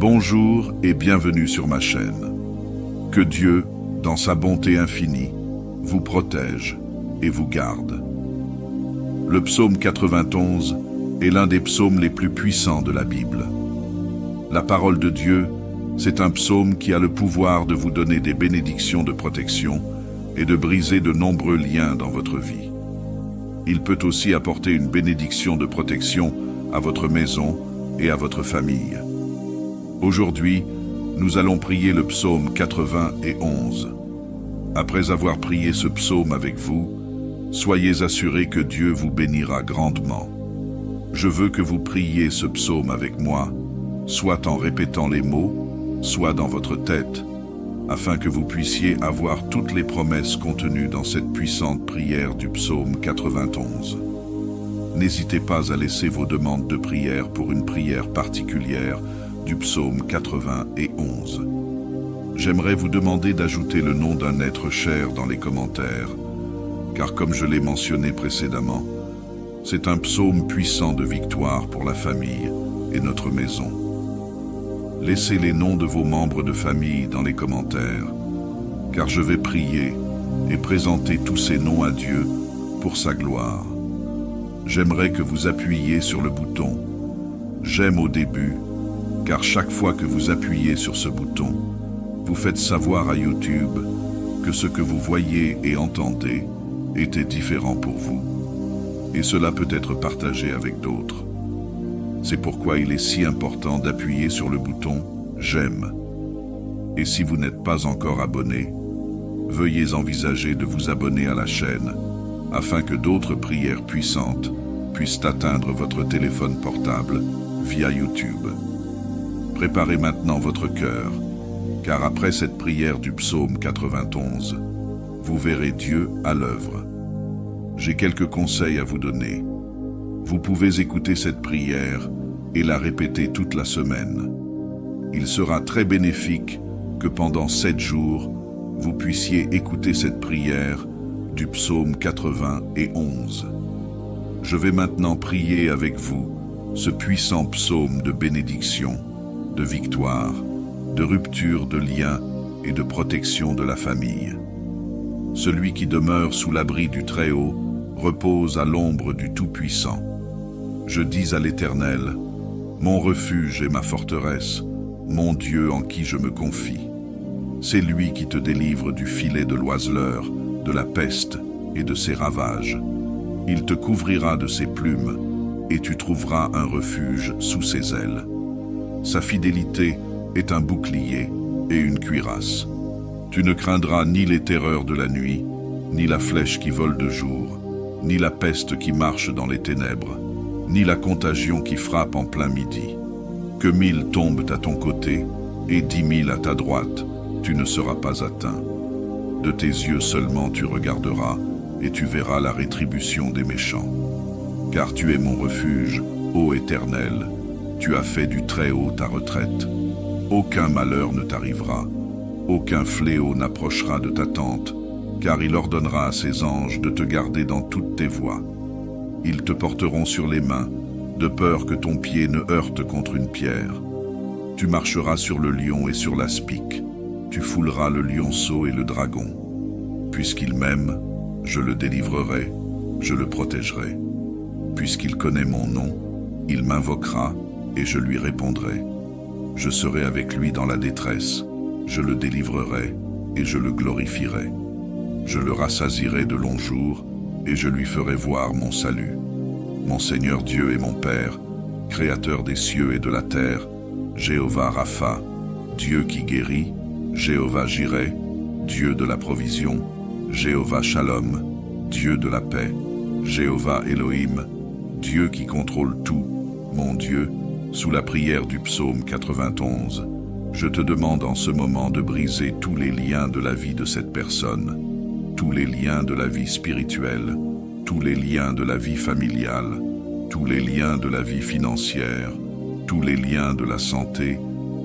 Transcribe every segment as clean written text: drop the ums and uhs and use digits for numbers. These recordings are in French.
Bonjour et bienvenue sur ma chaîne. Que Dieu, dans sa bonté infinie, vous protège et vous garde. Le psaume 91 est l'un des psaumes les plus puissants de la Bible. La parole de Dieu, c'est un psaume qui a le pouvoir de vous donner des bénédictions de protection et de briser de nombreux liens dans votre vie. Il peut aussi apporter une bénédiction de protection à votre maison et à votre famille. Aujourd'hui, nous allons prier le psaume 91. Après avoir prié ce psaume avec vous, soyez assurés que Dieu vous bénira grandement. Je veux que vous priez ce psaume avec moi, soit en répétant les mots, soit dans votre tête, afin que vous puissiez avoir toutes les promesses contenues dans cette puissante prière du psaume 91. N'hésitez pas à laisser vos demandes de prière pour une prière particulière du psaume 91. J'aimerais vous demander d'ajouter le nom d'un être cher dans les commentaires, car comme je l'ai mentionné précédemment, c'est un psaume puissant de victoire pour la famille et notre maison. Laissez les noms de vos membres de famille dans les commentaires, car je vais prier et présenter tous ces noms à Dieu pour sa gloire. J'aimerais que vous appuyiez sur le bouton « J'aime » au début, car chaque fois que vous appuyez sur ce bouton, vous faites savoir à YouTube que ce que vous voyez et entendez était différent pour vous. Et cela peut être partagé avec d'autres. C'est pourquoi il est si important d'appuyer sur le bouton « J'aime ». Et si vous n'êtes pas encore abonné, veuillez envisager de vous abonner à la chaîne afin que d'autres prières puissantes puissent atteindre votre téléphone portable via YouTube. Préparez maintenant votre cœur, car après cette prière du psaume 91, vous verrez Dieu à l'œuvre. J'ai quelques conseils à vous donner. Vous pouvez écouter cette prière et la répéter toute la semaine. Il sera très bénéfique que pendant 7 jours, vous puissiez écouter cette prière du psaume 91. Je vais maintenant prier avec vous ce puissant psaume de bénédiction, de victoire, de rupture de liens et de protection de la famille. Celui qui demeure sous l'abri du Très-Haut repose à l'ombre du Tout-Puissant. Je dis à l'Éternel, mon refuge et ma forteresse, mon Dieu en qui je me confie. C'est lui qui te délivre du filet de l'oiseleur, de la peste et de ses ravages. Il te couvrira de ses plumes, et tu trouveras un refuge sous ses ailes. Sa fidélité est un bouclier et une cuirasse. Tu ne craindras ni les terreurs de la nuit, ni la flèche qui vole de jour, ni la peste qui marche dans les ténèbres, ni la contagion qui frappe en plein midi. Que 1000 tombent à ton côté et 10 000 à ta droite, tu ne seras pas atteint. De tes yeux seulement tu regarderas et tu verras la rétribution des méchants. Car tu es mon refuge, ô Éternel, tu as fait du Très-Haut ta retraite. Aucun malheur ne t'arrivera, aucun fléau n'approchera de ta tente, car il ordonnera à ses anges de te garder dans toutes tes voies. Ils te porteront sur les mains, de peur que ton pied ne heurte contre une pierre. Tu marcheras sur le lion et sur l'aspic, tu fouleras le lionceau et le dragon. Puisqu'il m'aime, je le délivrerai, je le protégerai. Puisqu'il connaît mon nom, il m'invoquera et je lui répondrai. Je serai avec lui dans la détresse, je le délivrerai et je le glorifierai. Je le rassasirai de longs jours et je lui ferai voir mon salut. Mon Seigneur Dieu et mon Père, Créateur des cieux et de la terre, Jéhovah Rapha, Dieu qui guérit, Jéhovah Jireh, Dieu de la provision, Jéhovah Shalom, Dieu de la paix, Jéhovah Elohim, Dieu qui contrôle tout, mon Dieu, sous la prière du psaume 91, je te demande en ce moment de briser tous les liens de la vie de cette personne, tous les liens de la vie spirituelle, tous les liens de la vie familiale, tous les liens de la vie financière, tous les liens de la santé,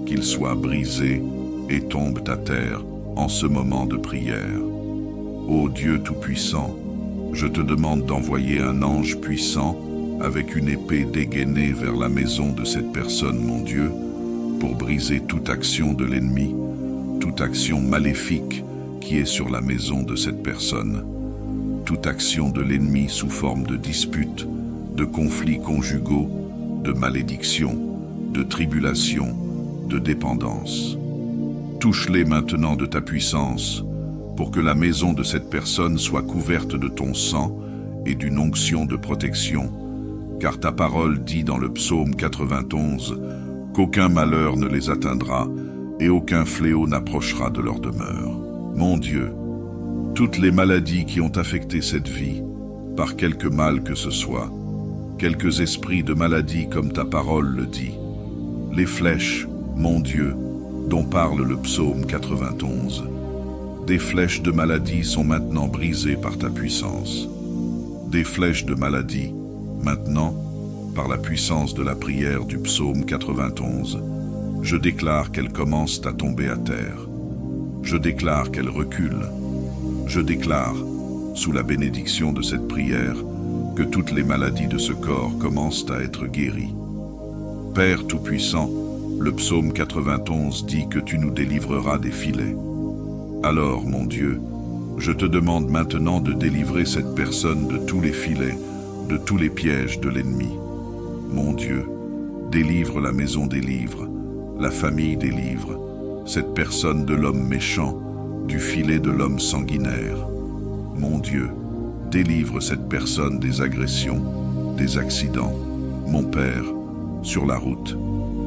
qu'ils soient brisés et tombent à terre en ce moment de prière. Ô Dieu Tout-Puissant, je te demande d'envoyer un ange puissant avec une épée dégainée vers la maison de cette personne, mon Dieu, pour briser toute action de l'ennemi, toute action maléfique qui est sur la maison de cette personne, toute action de l'ennemi sous forme de disputes, de conflits conjugaux, de malédictions, de tribulations, de dépendance. Touche-les maintenant de ta puissance, pour que la maison de cette personne soit couverte de ton sang et d'une onction de protection, car ta parole dit dans le psaume 91 qu'aucun malheur ne les atteindra et aucun fléau n'approchera de leur demeure. Mon Dieu, toutes les maladies qui ont affecté cette vie, par quelque mal que ce soit, quelques esprits de maladie comme ta parole le dit, les flèches, mon Dieu, dont parle le psaume 91, des flèches de maladie sont maintenant brisées par ta puissance. Des flèches de maladie, maintenant, par la puissance de la prière du psaume 91, je déclare qu'elles commencent à tomber à terre. Je déclare qu'elles reculent. Je déclare, sous la bénédiction de cette prière, que toutes les maladies de ce corps commencent à être guéries. Père Tout-Puissant, le psaume 91 dit que tu nous délivreras des filets. Alors, mon Dieu, je te demande maintenant de délivrer cette personne de tous les filets, de tous les pièges de l'ennemi. Mon Dieu, délivre la maison des livres, la famille des livres, cette personne de l'homme méchant, du filet de l'homme sanguinaire. Mon Dieu, délivre cette personne des agressions, des accidents, mon Père, sur la route,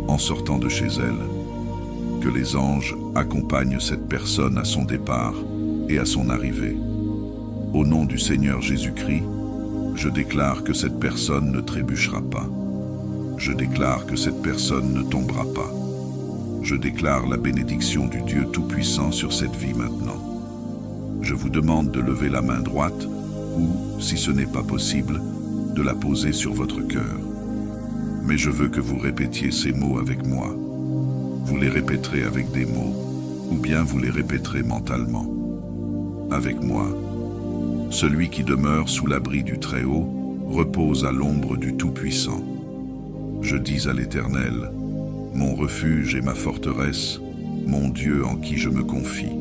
en sortant de chez elle. Que les anges accompagnent cette personne à son départ et à son arrivée. Au nom du Seigneur Jésus-Christ, je déclare que cette personne ne trébuchera pas. Je déclare que cette personne ne tombera pas. Je déclare la bénédiction du Dieu Tout-Puissant sur cette vie maintenant. Je vous demande de lever la main droite ou, si ce n'est pas possible, de la poser sur votre cœur. Mais je veux que vous répétiez ces mots avec moi. Vous les répéterez avec des mots, ou bien vous les répéterez mentalement. Avec moi. Celui qui demeure sous l'abri du Très-Haut repose à l'ombre du Tout-Puissant. Je dis à l'Éternel, mon refuge et ma forteresse, mon Dieu en qui je me confie.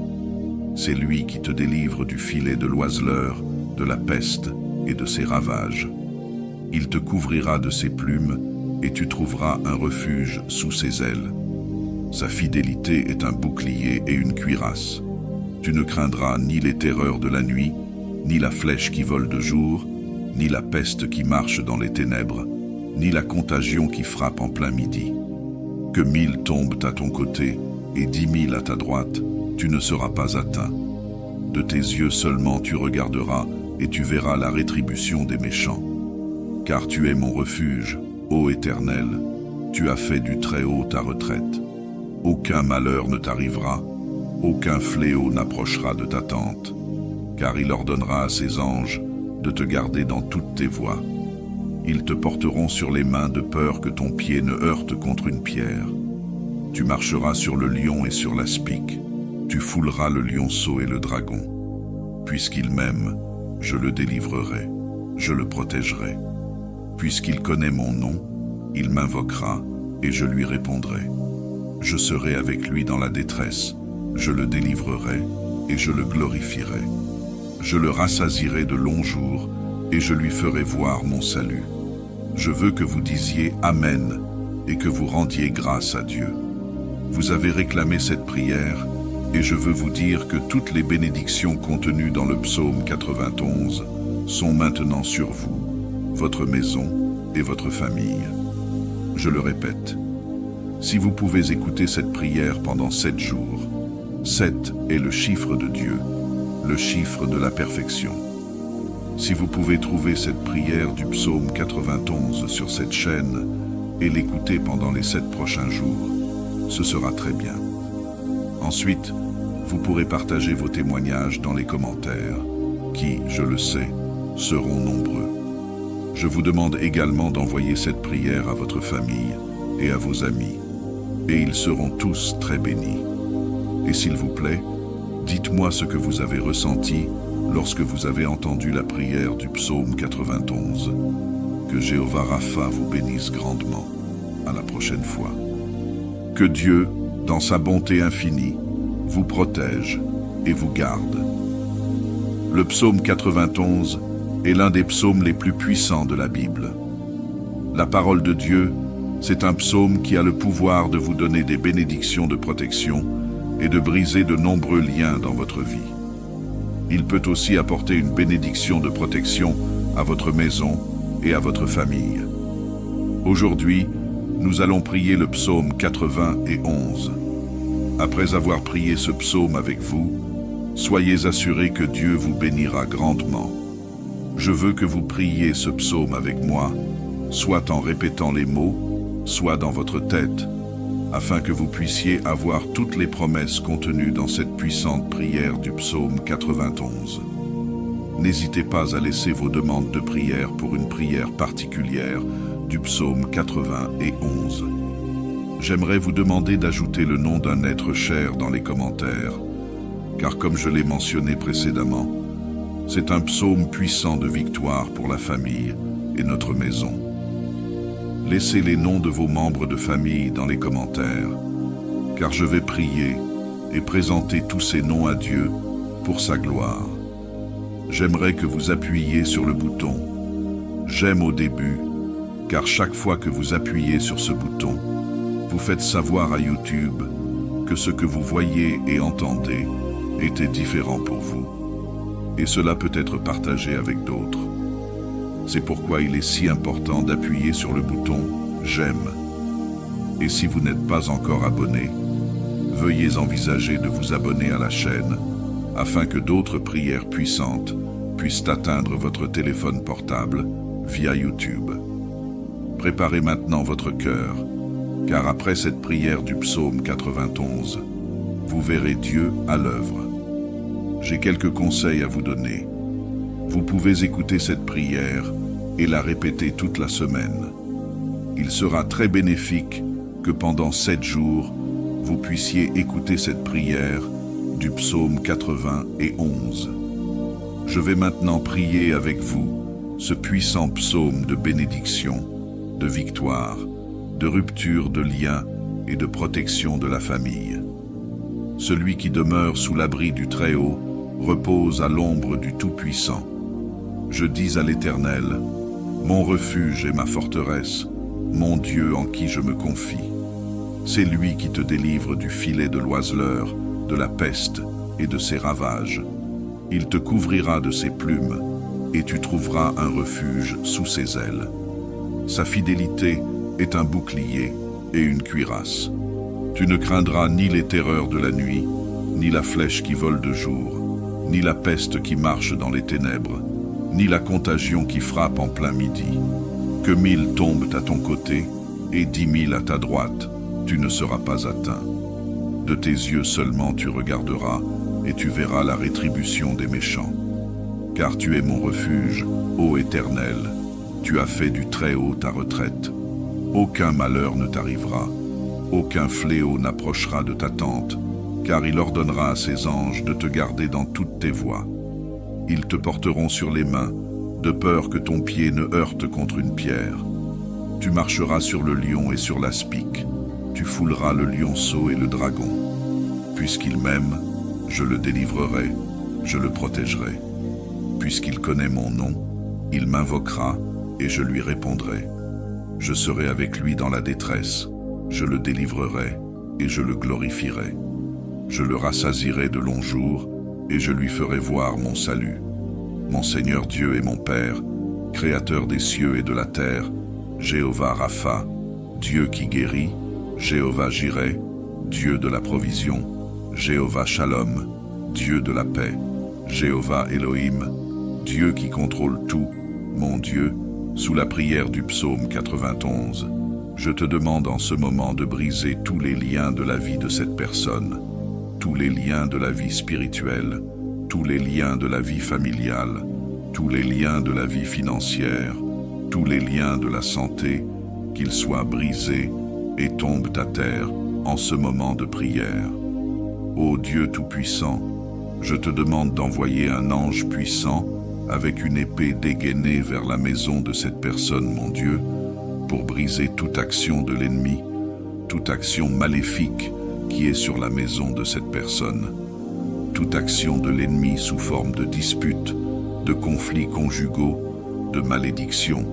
C'est lui qui te délivre du filet de l'oiseleur, de la peste et de ses ravages. Il te couvrira de ses plumes et tu trouveras un refuge sous ses ailes. Sa fidélité est un bouclier et une cuirasse. Tu ne craindras ni les terreurs de la nuit, ni la flèche qui vole de jour, ni la peste qui marche dans les ténèbres, ni la contagion qui frappe en plein midi. Que 1000 tombent à ton côté et 10 000 à ta droite, tu ne seras pas atteint. De tes yeux seulement tu regarderas et tu verras la rétribution des méchants. Car tu es mon refuge, ô Éternel, tu as fait du Très-Haut ta retraite. Aucun malheur ne t'arrivera, aucun fléau n'approchera de ta tente, car il ordonnera à ses anges de te garder dans toutes tes voies. Ils te porteront sur les mains de peur que ton pied ne heurte contre une pierre. Tu marcheras sur le lion et sur l'aspic, tu fouleras le lionceau et le dragon. Puisqu'il m'aime, je le délivrerai, je le protégerai. Puisqu'il connaît mon nom, il m'invoquera et je lui répondrai. Je serai avec lui dans la détresse, je le délivrerai et je le glorifierai. Je le rassasierai de longs jours et je lui ferai voir mon salut. Je veux que vous disiez Amen et que vous rendiez grâce à Dieu. Vous avez réclamé cette prière et je veux vous dire que toutes les bénédictions contenues dans le psaume 91 sont maintenant sur vous, votre maison et votre famille. Je le répète. Si vous pouvez écouter cette prière pendant 7 jours, 7 est le chiffre de Dieu, le chiffre de la perfection. Si vous pouvez trouver cette prière du psaume 91 sur cette chaîne et l'écouter pendant les 7 prochains jours, ce sera très bien. Ensuite, vous pourrez partager vos témoignages dans les commentaires, qui, je le sais, seront nombreux. Je vous demande également d'envoyer cette prière à votre famille et à vos amis, et ils seront tous très bénis. Et s'il vous plaît, dites-moi ce que vous avez ressenti lorsque vous avez entendu la prière du psaume 91. Que Jéhovah Rapha vous bénisse grandement. À la prochaine fois. Que Dieu, dans sa bonté infinie, vous protège et vous garde. Le psaume 91 est l'un des psaumes les plus puissants de la Bible. La parole de Dieu, c'est un psaume qui a le pouvoir de vous donner des bénédictions de protection et de briser de nombreux liens dans votre vie. Il peut aussi apporter une bénédiction de protection à votre maison et à votre famille. Aujourd'hui, nous allons prier le psaume 91. Après avoir prié ce psaume avec vous, soyez assurés que Dieu vous bénira grandement. Je veux que vous priez ce psaume avec moi, soit en répétant les mots, soit dans votre tête, afin que vous puissiez avoir toutes les promesses contenues dans cette puissante prière du psaume 91. N'hésitez pas à laisser vos demandes de prière pour une prière particulière du psaume 91. J'aimerais vous demander d'ajouter le nom d'un être cher dans les commentaires, car comme je l'ai mentionné précédemment, c'est un psaume puissant de victoire pour la famille et notre maison. Laissez les noms de vos membres de famille dans les commentaires, car je vais prier et présenter tous ces noms à Dieu pour sa gloire. J'aimerais que vous appuyiez sur le bouton « J'aime » au début, car chaque fois que vous appuyez sur ce bouton, vous faites savoir à YouTube que ce que vous voyez et entendez était différent pour vous. Et cela peut être partagé avec d'autres. C'est pourquoi il est si important d'appuyer sur le bouton « J'aime ». Et si vous n'êtes pas encore abonné, veuillez envisager de vous abonner à la chaîne afin que d'autres prières puissantes puissent atteindre votre téléphone portable via YouTube. Préparez maintenant votre cœur, car après cette prière du psaume 91, vous verrez Dieu à l'œuvre. J'ai quelques conseils à vous donner. Vous pouvez écouter cette prière et la répéter toute la semaine. Il sera très bénéfique que pendant 7 jours, vous puissiez écouter cette prière du psaume 91. Je vais maintenant prier avec vous ce puissant psaume de bénédiction, de victoire, de rupture de liens et de protection de la famille. Celui qui demeure sous l'abri du Très-Haut repose à l'ombre du Tout-Puissant. Je dis à l'Éternel, mon refuge et ma forteresse, mon Dieu en qui je me confie. C'est lui qui te délivre du filet de l'oiseleur, de la peste et de ses ravages. Il te couvrira de ses plumes, et tu trouveras un refuge sous ses ailes. Sa fidélité est un bouclier et une cuirasse. Tu ne craindras ni les terreurs de la nuit, ni la flèche qui vole de jour, ni la peste qui marche dans les ténèbres, ni la contagion qui frappe en plein midi. Que 1000 tombent à ton côté et 10 000 à ta droite, tu ne seras pas atteint. De tes yeux seulement tu regarderas et tu verras la rétribution des méchants. Car tu es mon refuge, ô Éternel, tu as fait du Très-Haut ta retraite. Aucun malheur ne t'arrivera, aucun fléau n'approchera de ta tente, car il ordonnera à ses anges de te garder dans toutes tes voies. Ils te porteront sur les mains, de peur que ton pied ne heurte contre une pierre. Tu marcheras sur le lion et sur l'aspic, tu fouleras le lionceau et le dragon. Puisqu'il m'aime, je le délivrerai, je le protégerai. Puisqu'il connaît mon nom, il m'invoquera et je lui répondrai. Je serai avec lui dans la détresse, je le délivrerai et je le glorifierai. Je le rassasierai de longs jours et je lui ferai voir mon salut. Mon Seigneur Dieu et mon Père, Créateur des cieux et de la terre, Jéhovah Rapha, Dieu qui guérit, Jéhovah Jireh, Dieu de la provision, Jéhovah Shalom, Dieu de la paix, Jéhovah Elohim, Dieu qui contrôle tout, mon Dieu, sous la prière du psaume 91, je te demande en ce moment de briser tous les liens de la vie de cette personne, tous les liens de la vie spirituelle, tous les liens de la vie familiale, tous les liens de la vie financière, tous les liens de la santé, qu'ils soient brisés et tombent à terre en ce moment de prière. Ô Dieu Tout-Puissant, je te demande d'envoyer un ange puissant avec une épée dégainée vers la maison de cette personne, mon Dieu, pour briser toute action de l'ennemi, toute action maléfique qui est sur la maison de cette personne, toute action de l'ennemi sous forme de disputes, de conflits conjugaux, de malédictions,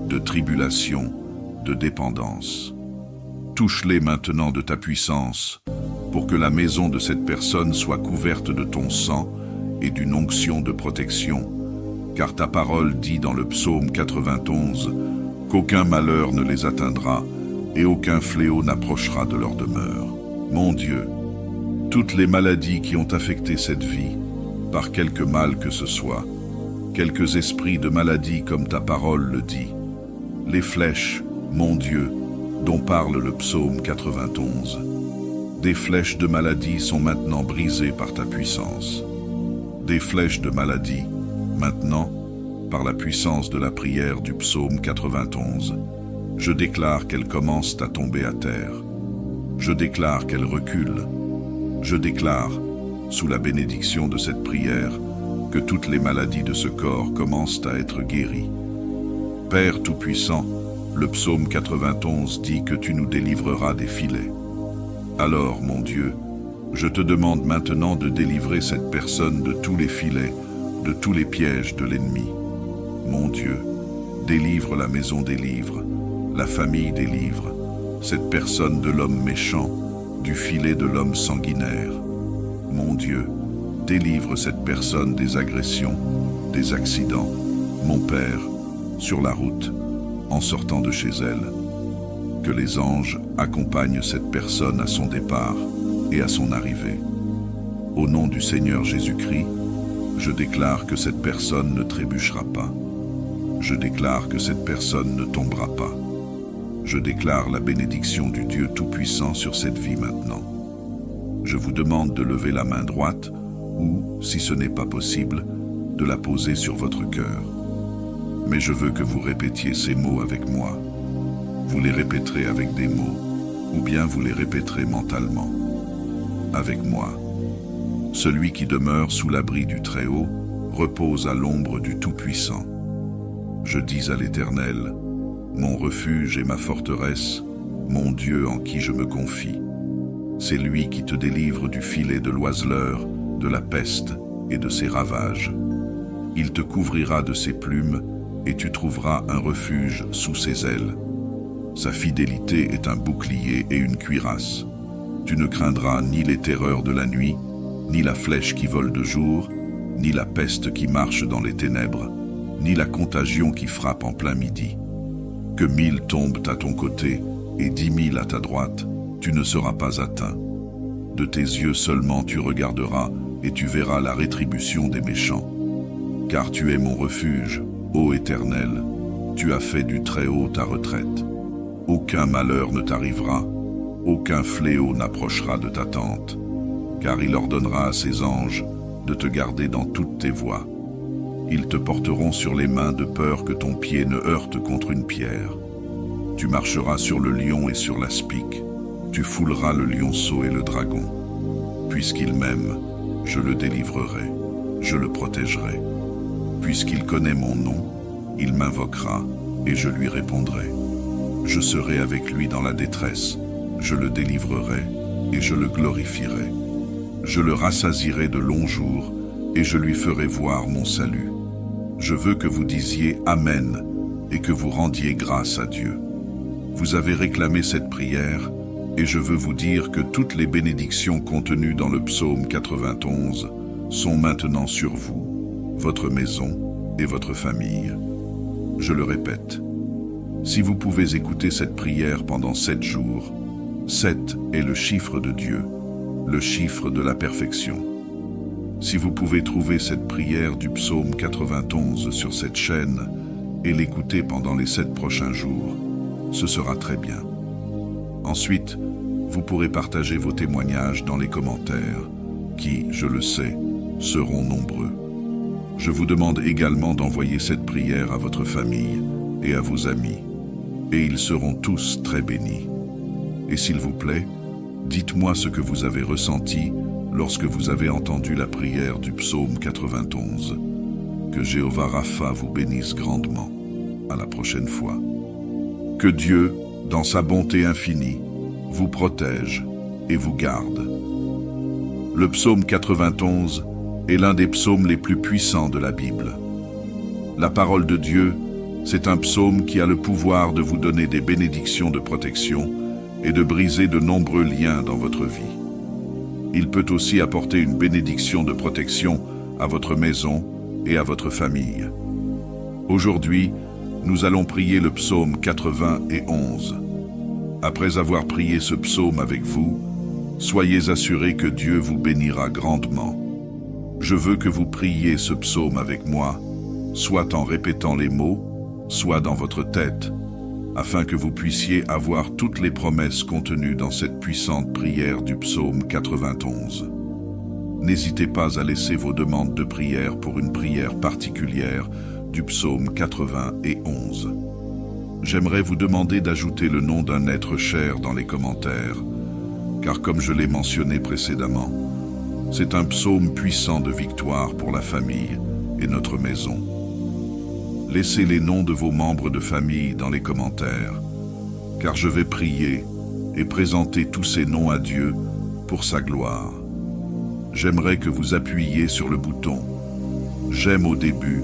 de tribulations, de dépendance. Touche-les maintenant de ta puissance, pour que la maison de cette personne soit couverte de ton sang et d'une onction de protection, car ta parole dit dans le psaume 91 qu'aucun malheur ne les atteindra et aucun fléau n'approchera de leur demeure. Mon Dieu, toutes les maladies qui ont affecté cette vie, par quelque mal que ce soit, quelques esprits de maladie comme ta parole le dit, les flèches, mon Dieu, dont parle le psaume 91, des flèches de maladie sont maintenant brisées par ta puissance. Des flèches de maladie, maintenant, par la puissance de la prière du psaume 91, je déclare qu'elles commencent à tomber à terre. Je déclare qu'elles reculent. Je déclare, sous la bénédiction de cette prière, que toutes les maladies de ce corps commencent à être guéries. Père Tout-Puissant, le psaume 91 dit que tu nous délivreras des filets. Alors, mon Dieu, je te demande maintenant de délivrer cette personne de tous les filets, de tous les pièges de l'ennemi. Mon Dieu, délivre la maison des livres, la famille des livres, cette personne de l'homme méchant, du filet de l'homme sanguinaire. Mon Dieu, délivre cette personne des agressions, des accidents, mon Père, sur la route, en sortant de chez elle. Que les anges accompagnent cette personne à son départ et à son arrivée. Au nom du Seigneur Jésus-Christ, je déclare que cette personne ne trébuchera pas. Je déclare que cette personne ne tombera pas. Je déclare la bénédiction du Dieu Tout-Puissant sur cette vie maintenant. Je vous demande de lever la main droite ou, si ce n'est pas possible, de la poser sur votre cœur. Mais je veux que vous répétiez ces mots avec moi. Vous les répéterez avec des mots, ou bien vous les répéterez mentalement. Avec moi. Celui qui demeure sous l'abri du Très-Haut repose à l'ombre du Tout-Puissant. Je dis à l'Éternel, mon refuge et ma forteresse, mon Dieu en qui je me confie. C'est lui qui te délivre du filet de l'oiseleur, de la peste et de ses ravages. Il te couvrira de ses plumes et tu trouveras un refuge sous ses ailes. Sa fidélité est un bouclier et une cuirasse. Tu ne craindras ni les terreurs de la nuit, ni la flèche qui vole de jour, ni la peste qui marche dans les ténèbres, ni la contagion qui frappe en plein midi. Que 1000 tombent à ton côté et 10 000 à ta droite, tu ne seras pas atteint. De tes yeux seulement tu regarderas et tu verras la rétribution des méchants. Car tu es mon refuge, ô Éternel, tu as fait du Très-Haut ta retraite. Aucun malheur ne t'arrivera, aucun fléau n'approchera de ta tente, car il ordonnera à ses anges de te garder dans toutes tes voies. Ils te porteront sur les mains de peur que ton pied ne heurte contre une pierre. Tu marcheras sur le lion et sur l'aspic, tu fouleras le lionceau et le dragon. Puisqu'il m'aime, je le délivrerai, je le protégerai. Puisqu'il connaît mon nom, il m'invoquera et je lui répondrai. Je serai avec lui dans la détresse, je le délivrerai et je le glorifierai. Je le rassasierai de longs jours et je lui ferai voir mon salut. Je veux que vous disiez Amen et que vous rendiez grâce à Dieu. Vous avez réclamé cette prière et je veux vous dire que toutes les bénédictions contenues dans le psaume 91 sont maintenant sur vous, votre maison et votre famille. Je le répète. Si vous pouvez écouter cette prière pendant 7 jours, 7 est le chiffre de Dieu, le chiffre de la perfection. Si vous pouvez trouver cette prière du psaume 91 sur cette chaîne et l'écouter pendant les 7 prochains jours, ce sera très bien. Ensuite, vous pourrez partager vos témoignages dans les commentaires, qui, je le sais, seront nombreux. Je vous demande également d'envoyer cette prière à votre famille et à vos amis, et ils seront tous très bénis. Et s'il vous plaît, dites-moi ce que vous avez ressenti lorsque vous avez entendu la prière du psaume 91. Que Jéhovah Rapha vous bénisse grandement. À la prochaine fois. Que Dieu, dans sa bonté infinie, vous protège et vous garde. Le psaume 91 est l'un des psaumes les plus puissants de la Bible. La parole de Dieu, c'est un psaume qui a le pouvoir de vous donner des bénédictions de protection et de briser de nombreux liens dans votre vie. Il peut aussi apporter une bénédiction de protection à votre maison et à votre famille. Aujourd'hui, nous allons prier le psaume 91. Après avoir prié ce psaume avec vous, soyez assurés que Dieu vous bénira grandement. Je veux que vous priez ce psaume avec moi, soit en répétant les mots, soit dans votre tête, afin que vous puissiez avoir toutes les promesses contenues dans cette puissante prière du psaume 91. N'hésitez pas à laisser vos demandes de prière pour une prière particulière du psaume 91. J'aimerais vous demander d'ajouter le nom d'un être cher dans les commentaires, car comme je l'ai mentionné précédemment, c'est un psaume puissant de victoire pour la famille et notre maison. Laissez les noms de vos membres de famille dans les commentaires, car je vais prier et présenter tous ces noms à Dieu pour sa gloire. J'aimerais que vous appuyiez sur le bouton « J'aime » au début,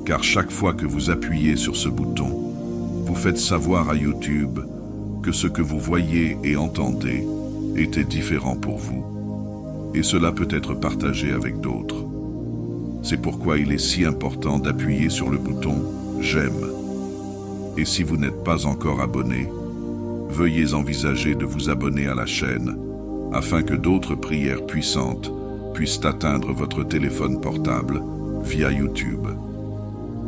car chaque fois que vous appuyez sur ce bouton, vous faites savoir à YouTube que ce que vous voyez et entendez était différent pour vous, et cela peut être partagé avec d'autres. C'est pourquoi il est si important d'appuyer sur le bouton « J'aime ». Et si vous n'êtes pas encore abonné, veuillez envisager de vous abonner à la chaîne afin que d'autres prières puissantes puissent atteindre votre téléphone portable via YouTube.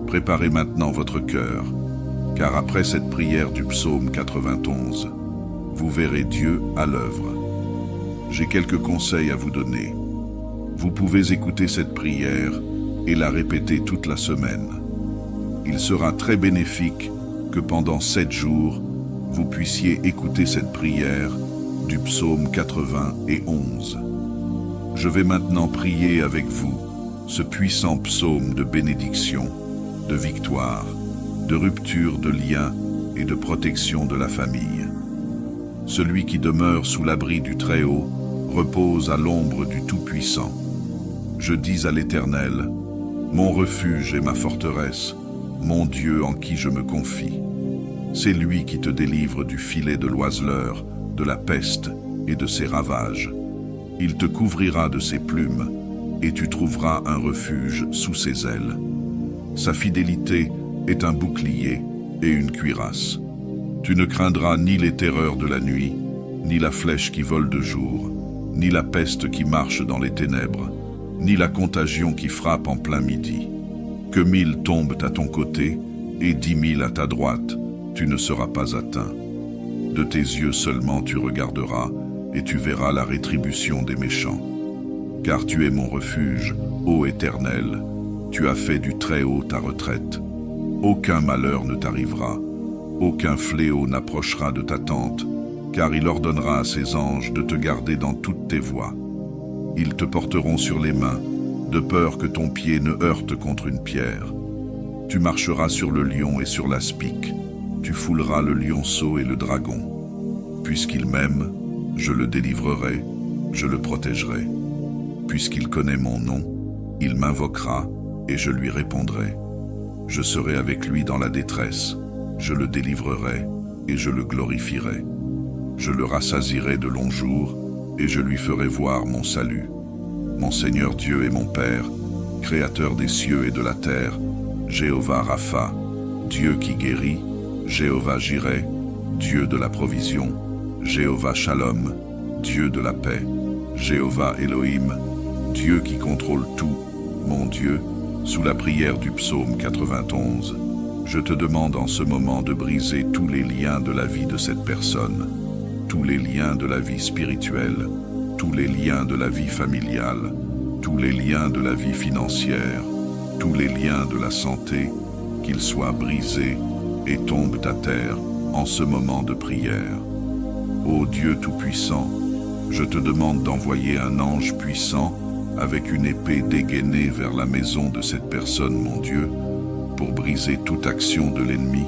Préparez maintenant votre cœur, car après cette prière du psaume 91, vous verrez Dieu à l'œuvre. J'ai quelques conseils à vous donner. Vous pouvez écouter cette prière et la répéter toute la semaine. Il sera très bénéfique que pendant 7 jours, vous puissiez écouter cette prière du psaume 91. Je vais maintenant prier avec vous ce puissant psaume de bénédiction, de victoire, de rupture de liens et de protection de la famille. Celui qui demeure sous l'abri du Très-Haut repose à l'ombre du Tout-Puissant. Je dis à l'Éternel, mon refuge et ma forteresse, mon Dieu en qui je me confie. C'est lui qui te délivre du filet de l'oiseleur, de la peste et de ses ravages. Il te couvrira de ses plumes, et tu trouveras un refuge sous ses ailes. Sa fidélité est un bouclier et une cuirasse. Tu ne craindras ni les terreurs de la nuit, ni la flèche qui vole de jour, ni la peste qui marche dans les ténèbres, ni la contagion qui frappe en plein midi. Que 1000 tombent à ton côté et 10 000 à ta droite, tu ne seras pas atteint. De tes yeux seulement tu regarderas et tu verras la rétribution des méchants. Car tu es mon refuge, ô Éternel, tu as fait du Très-Haut ta retraite. Aucun malheur ne t'arrivera, aucun fléau n'approchera de ta tente, car il ordonnera à ses anges de te garder dans toutes tes voies. Ils te porteront sur les mains, de peur que ton pied ne heurte contre une pierre. Tu marcheras sur le lion et sur l'aspic, tu fouleras le lionceau et le dragon. Puisqu'il m'aime, je le délivrerai, je le protégerai. Puisqu'il connaît mon nom, il m'invoquera et je lui répondrai. Je serai avec lui dans la détresse, je le délivrerai et je le glorifierai. Je le rassasierai de longs jours et je lui ferai voir mon salut. Mon Seigneur Dieu et mon Père, Créateur des cieux et de la terre, Jéhovah Rapha, Dieu qui guérit, Jéhovah Jireh, Dieu de la provision, Jéhovah Shalom, Dieu de la paix, Jéhovah Elohim, Dieu qui contrôle tout, mon Dieu, sous la prière du psaume 91, je te demande en ce moment de briser tous les liens de la vie de cette personne, tous les liens de la vie spirituelle, tous les liens de la vie familiale, tous les liens de la vie financière, tous les liens de la santé, qu'ils soient brisés et tombent à terre en ce moment de prière. Ô Dieu Tout-Puissant, je te demande d'envoyer un ange puissant avec une épée dégainée vers la maison de cette personne, mon Dieu, pour briser toute action de l'ennemi,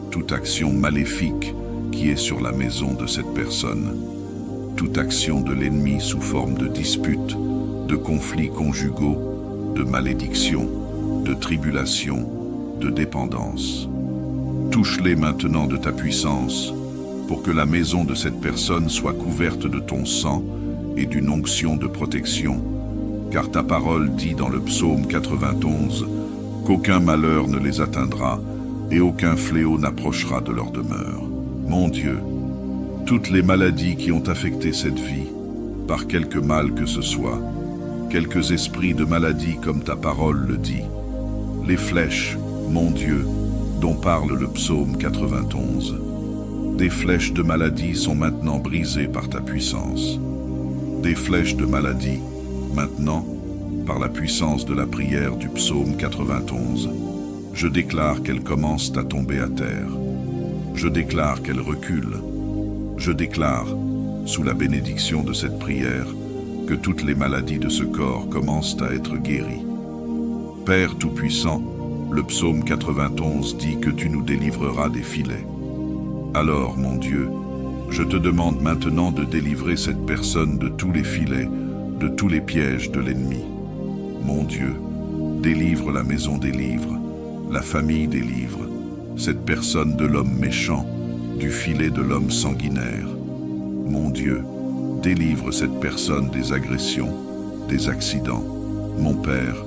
toute action maléfique qui est sur la maison de cette personne. Toute action de l'ennemi sous forme de disputes, de conflits conjugaux, de malédictions, de tribulations, de dépendance. Touche-les maintenant de ta puissance, pour que la maison de cette personne soit couverte de ton sang et d'une onction de protection, car ta parole dit dans le psaume 91 qu'aucun malheur ne les atteindra et aucun fléau n'approchera de leur demeure. Mon Dieu, toutes les maladies qui ont affecté cette vie, par quelque mal que ce soit, quelques esprits de maladie comme ta parole le dit, les flèches, mon Dieu, dont parle le psaume 91. Des flèches de maladie sont maintenant brisées par ta puissance. Des flèches de maladie, maintenant, par la puissance de la prière du psaume 91, je déclare qu'elles commencent à tomber à terre. Je déclare qu'elles reculent. Je déclare, sous la bénédiction de cette prière, que toutes les maladies de ce corps commencent à être guéries. Père Tout-Puissant, le psaume 91 dit que tu nous délivreras des filets. Alors, mon Dieu, je te demande maintenant de délivrer cette personne de tous les filets, de tous les pièges de l'ennemi. Mon Dieu, délivre la maison des livres, la famille des livres, cette personne de l'homme méchant, du filet de l'homme sanguinaire. Mon Dieu, délivre cette personne des agressions, des accidents. Mon Père,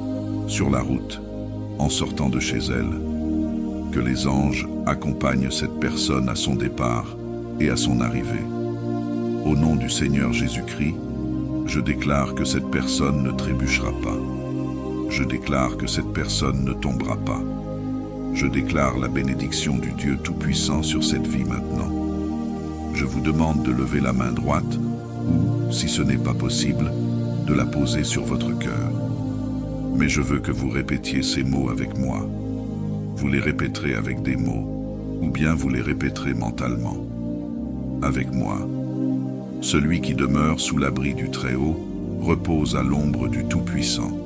sur la route, en sortant de chez elle, que les anges accompagnent cette personne à son départ et à son arrivée. Au nom du Seigneur Jésus-Christ, je déclare que cette personne ne trébuchera pas. Je déclare que cette personne ne tombera pas. Je déclare la bénédiction du Dieu Tout-Puissant sur cette vie maintenant. Je vous demande de lever la main droite ou, si ce n'est pas possible, de la poser sur votre cœur. Mais je veux que vous répétiez ces mots avec moi. Vous les répéterez avec des mots, ou bien vous les répéterez mentalement. Avec moi. Celui qui demeure sous l'abri du Très-Haut repose à l'ombre du Tout-Puissant.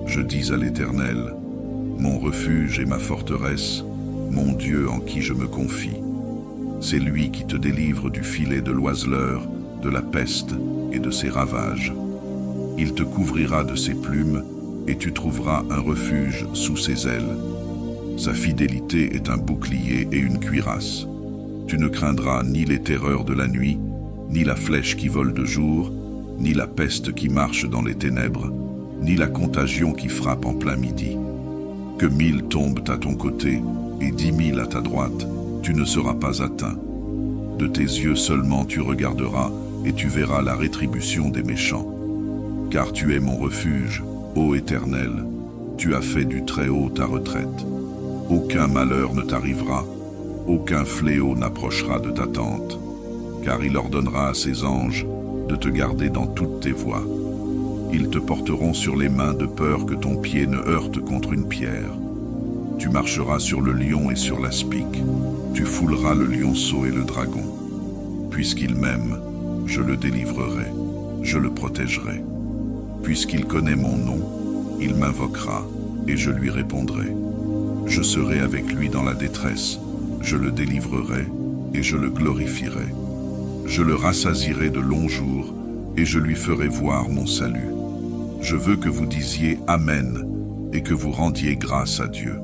Je dis à l'Éternel, mon refuge et ma forteresse, mon Dieu en qui je me confie. C'est lui qui te délivre du filet de l'oiseleur, de la peste et de ses ravages. Il te couvrira de ses plumes et tu trouveras un refuge sous ses ailes. Sa fidélité est un bouclier et une cuirasse. Tu ne craindras ni les terreurs de la nuit, ni la flèche qui vole de jour, ni la peste qui marche dans les ténèbres, ni la contagion qui frappe en plein midi. Que 1000 tombent à ton côté et 10 000 à ta droite, tu ne seras pas atteint. De tes yeux seulement tu regarderas et tu verras la rétribution des méchants. Car tu es mon refuge, ô Éternel, tu as fait du Très-Haut ta retraite. Aucun malheur ne t'arrivera, aucun fléau n'approchera de ta tente, car il ordonnera à ses anges de te garder dans toutes tes voies. Ils te porteront sur les mains de peur que ton pied ne heurte contre une pierre. Tu marcheras sur le lion et sur l'aspic, tu fouleras le lionceau et le dragon. Puisqu'il m'aime, je le délivrerai, je le protégerai. Puisqu'il connaît mon nom, il m'invoquera et je lui répondrai. Je serai avec lui dans la détresse, je le délivrerai et je le glorifierai. Je le rassasierai de longs jours et je lui ferai voir mon salut. Je veux que vous disiez Amen et que vous rendiez grâce à Dieu.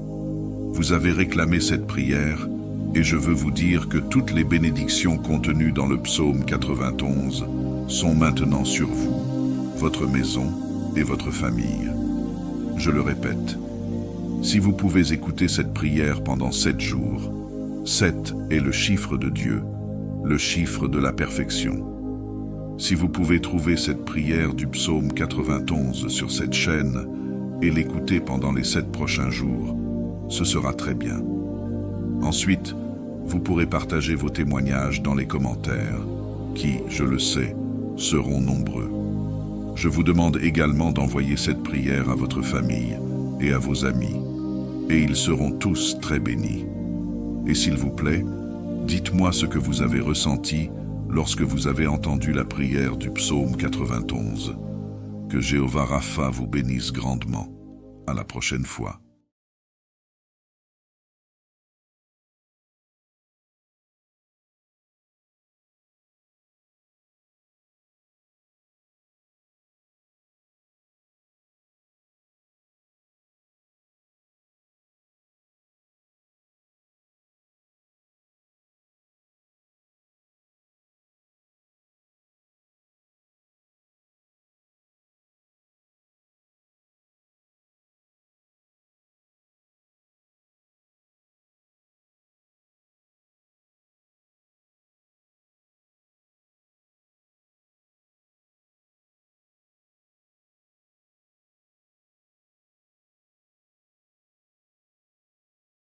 Vous avez réclamé cette prière et je veux vous dire que toutes les bénédictions contenues dans le psaume 91 sont maintenant sur vous, votre maison et votre famille. Je le répète, si vous pouvez écouter cette prière pendant 7 jours, 7 est le chiffre de Dieu, le chiffre de la perfection. Si vous pouvez trouver cette prière du psaume 91 sur cette chaîne et l'écouter pendant les 7 prochains jours, ce sera très bien. Ensuite, vous pourrez partager vos témoignages dans les commentaires, qui, je le sais, seront nombreux. Je vous demande également d'envoyer cette prière à votre famille et à vos amis, et ils seront tous très bénis. Et s'il vous plaît, dites-moi ce que vous avez ressenti lorsque vous avez entendu la prière du psaume 91. Que Jéhovah Rapha vous bénisse grandement. À la prochaine fois.